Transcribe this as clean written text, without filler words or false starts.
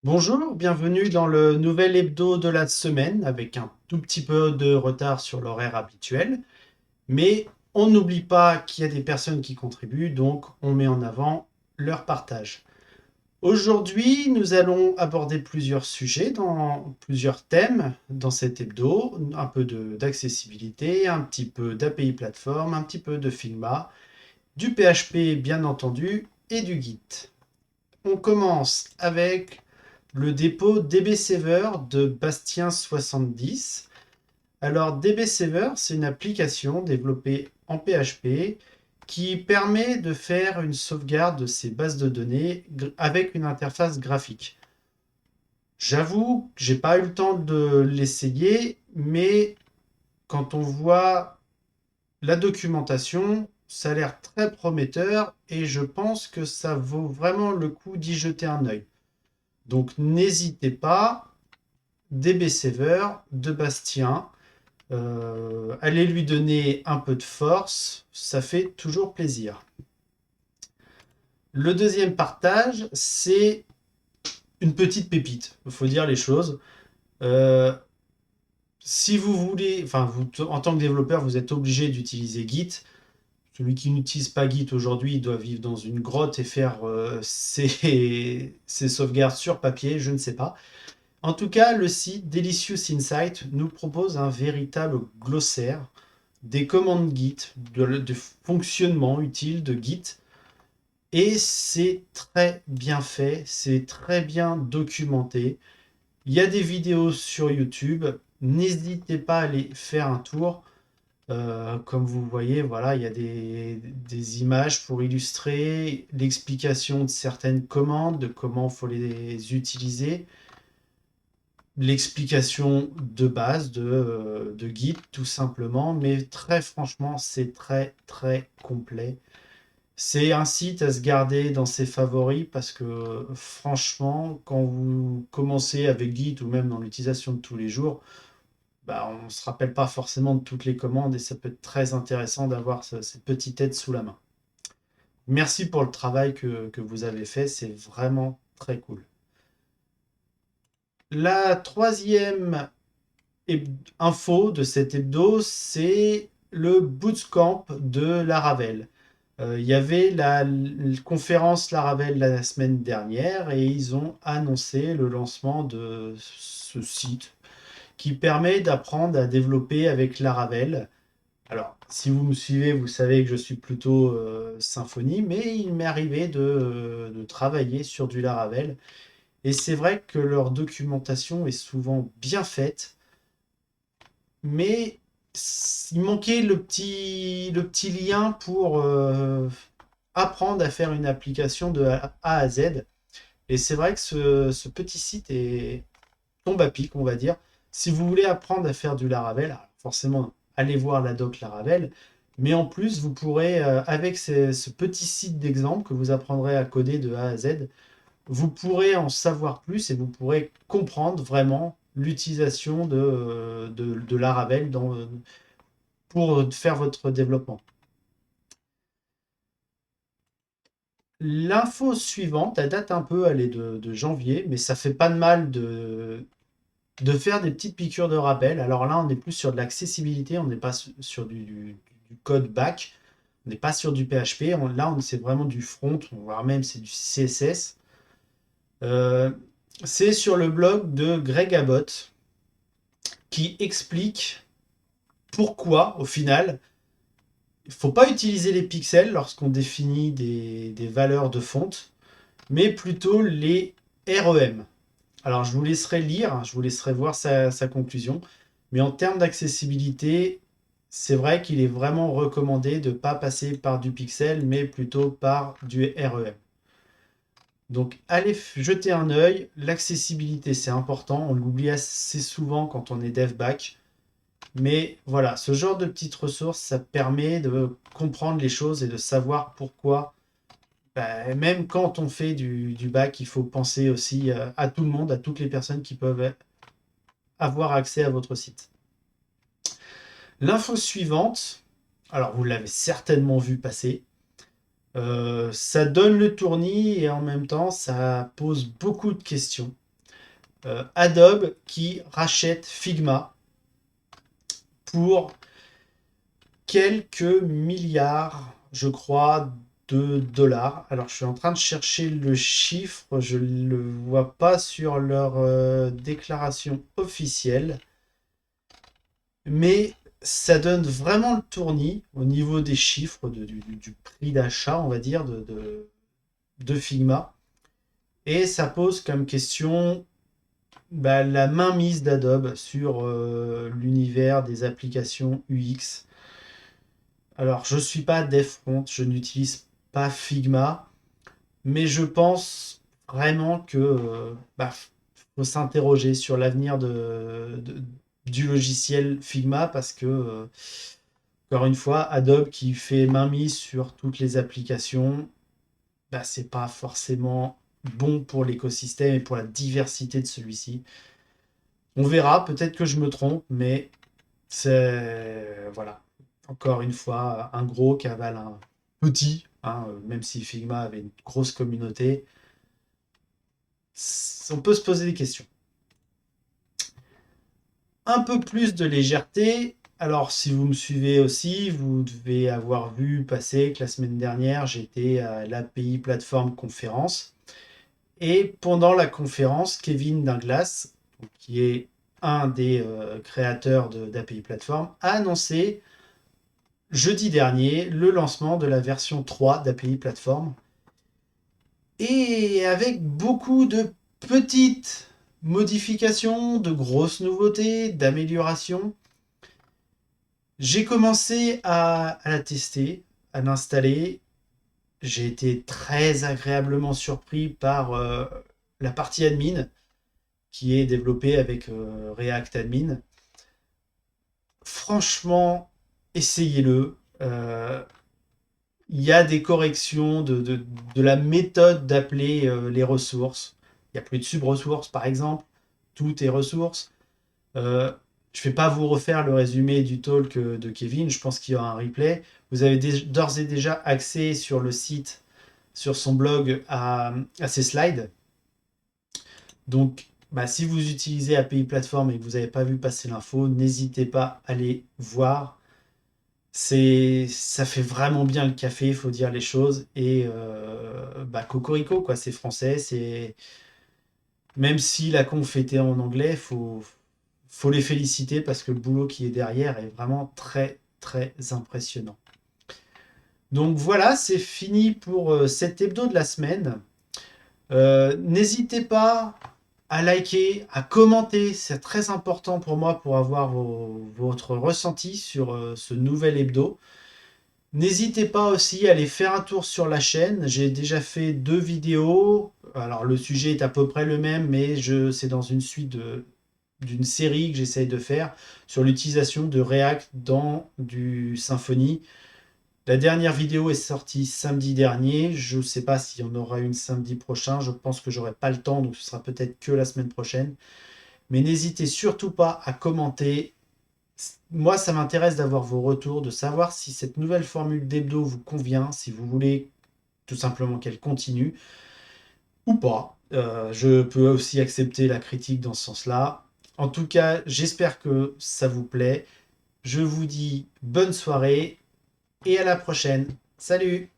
Bonjour, bienvenue dans le nouvel hebdo de la semaine avec un tout petit peu de retard sur l'horaire habituel. Mais on n'oublie pas qu'il y a des personnes qui contribuent, donc on met en avant leur partage. Aujourd'hui, nous allons aborder plusieurs sujets dans plusieurs thèmes dans cet hebdo. Un peu d'accessibilité, un petit peu d'API plateforme, un petit peu de Figma, du PHP bien entendu et du Git. On commence avec le dépôt DB-Saver de Bastien70. Alors DB-Saver, c'est une application développée en PHP qui permet de faire une sauvegarde de ses bases de données avec une interface graphique. J'avoue que j'ai pas eu le temps de l'essayer, mais quand on voit la documentation, ça a l'air très prometteur et je pense que ça vaut vraiment le coup d'y jeter un œil. Donc n'hésitez pas, DB Saver de Bastien. Allez lui donner un peu de force, ça fait toujours plaisir. Le deuxième partage, c'est une petite pépite, il faut dire les choses. Euh, Si vous voulez, enfin, vous, en tant que développeur, vous êtes obligé d'utiliser Git. Celui qui n'utilise pas Git aujourd'hui, il doit vivre dans une grotte et faire ses sauvegardes sur papier, je ne sais pas. En tout cas, le site Delicious Insight nous propose un véritable glossaire des commandes Git, de fonctionnement utile de Git. Et c'est très bien fait, c'est très bien documenté. Il y a des vidéos sur YouTube, n'hésitez pas à aller faire un tour. Comme vous voyez, voilà, il y a des images pour illustrer l'explication de certaines commandes, de comment il faut les utiliser, l'explication de base de Git tout simplement, mais très franchement, c'est très très complet. C'est un site à se garder dans ses favoris parce que franchement, quand vous commencez avec Git ou même dans l'utilisation de tous les jours, bah, on ne se rappelle pas forcément de toutes les commandes et ça peut être très intéressant d'avoir cette petite aide sous la main. Merci pour le travail que vous avez fait, c'est vraiment très cool. La troisième info de cet hebdo, c'est le bootcamp de Laravel. Il y avait la conférence Laravel la semaine dernière et ils ont annoncé le lancement de ce site qui permet d'apprendre à développer avec Laravel. Alors, si vous me suivez, vous savez que je suis plutôt Symfony, mais il m'est arrivé de travailler sur du Laravel. Et c'est vrai que leur documentation est souvent bien faite, mais il manquait le petit lien pour apprendre à faire une application de A à Z. Et c'est vrai que ce petit site tombe à pic, on va dire. Si vous voulez apprendre à faire du Laravel, alors forcément, allez voir la doc Laravel. Mais en plus, vous pourrez, avec ce petit site d'exemple que vous apprendrez à coder de A à Z, vous pourrez en savoir plus et vous pourrez comprendre vraiment l'utilisation de Laravel pour faire votre développement. L'info suivante, elle date un peu, elle est de janvier, mais ça fait pas de mal de faire des petites piqûres de rappel. Alors là, on est plus sur de l'accessibilité, on n'est pas sur du code back, on n'est pas sur du PHP. Là, c'est vraiment du front, voire même c'est du CSS. Euh, c'est sur le blog de Greg Abbott qui explique pourquoi, au final, il ne faut pas utiliser les pixels lorsqu'on définit des valeurs de fonte, mais plutôt les REM. Alors, je vous laisserai lire, hein, je vous laisserai voir sa conclusion. Mais en termes d'accessibilité, c'est vrai qu'il est vraiment recommandé de ne pas passer par du pixel, mais plutôt par du REM. Donc, allez jeter un œil. L'accessibilité, c'est important. On l'oublie assez souvent quand on est dev back. Mais voilà, ce genre de petites ressources, ça permet de comprendre les choses et de savoir pourquoi bah, même quand on fait du bac, il faut penser aussi à tout le monde, à toutes les personnes qui peuvent avoir accès à votre site. L'info suivante, alors vous l'avez certainement vu passer, ça donne le tournis et en même temps ça pose beaucoup de questions. Adobe qui rachète Figma pour quelques milliards, je crois, de dollars. Alors, je suis en train de chercher le chiffre, je ne le vois pas sur leur déclaration officielle, mais ça donne vraiment le tournis au niveau des chiffres, du prix d'achat, on va dire, de Figma. Et ça pose comme question la mainmise d'Adobe sur l'univers des applications UX. Alors, je ne suis pas dev front, je n'utilise pas Figma, mais je pense vraiment que faut s'interroger sur l'avenir du logiciel Figma parce que, encore une fois, Adobe qui fait mainmise sur toutes les applications, c'est pas forcément bon pour l'écosystème et pour la diversité de celui-ci. On verra, peut-être que je me trompe, mais c'est voilà. Encore une fois, un gros qui avale un petit, hein, même si Figma avait une grosse communauté, on peut se poser des questions. Un peu plus de légèreté. Alors, si vous me suivez aussi, vous devez avoir vu passer que la semaine dernière, j'étais à l'API Platform Conférence. Et pendant la conférence, Kevin Dinglas, qui est un des créateurs d'API Platform, a annoncé jeudi dernier le lancement de la version 3 d'API Platform. Et avec beaucoup de petites modifications, de grosses nouveautés, d'améliorations. J'ai commencé à la tester, à l'installer. J'ai été très agréablement surpris par la partie admin qui est développée avec React Admin. Franchement, essayez-le. Il y a des corrections de la méthode d'appeler les ressources. Il n'y a plus de sub-ressources, par exemple. Tout est ressources. Euh, je ne vais pas vous refaire le résumé du talk de Kevin. Je pense qu'il y aura un replay. Vous avez d'ores et déjà accès sur le site, sur son blog, à ces slides. Donc, si vous utilisez API Platform et que vous n'avez pas vu passer l'info, n'hésitez pas à aller voir. Ça fait vraiment bien le café, il faut dire les choses. Et cocorico, quoi, c'est français. Même si la conf était en anglais, faut les féliciter parce que le boulot qui est derrière est vraiment très, très impressionnant. Donc voilà, c'est fini pour cet hebdo de la semaine. N'hésitez pas à liker, à commenter, c'est très important pour moi pour avoir votre ressenti sur ce nouvel hebdo. N'hésitez pas aussi à aller faire un tour sur la chaîne. J'ai déjà fait 2 vidéos. Alors le sujet est à peu près le même, mais c'est dans une suite d'une série que j'essaye de faire sur l'utilisation de React dans du Symfony. La dernière vidéo est sortie samedi dernier. Je ne sais pas s'il y en aura une samedi prochain. Je pense que j'aurai pas le temps, donc ce sera peut-être que la semaine prochaine. Mais n'hésitez surtout pas à commenter. Moi, ça m'intéresse d'avoir vos retours, de savoir si cette nouvelle formule d'hebdo vous convient, si vous voulez tout simplement qu'elle continue ou pas. Je peux aussi accepter la critique dans ce sens-là. En tout cas, j'espère que ça vous plaît. Je vous dis bonne soirée et à la prochaine. Salut!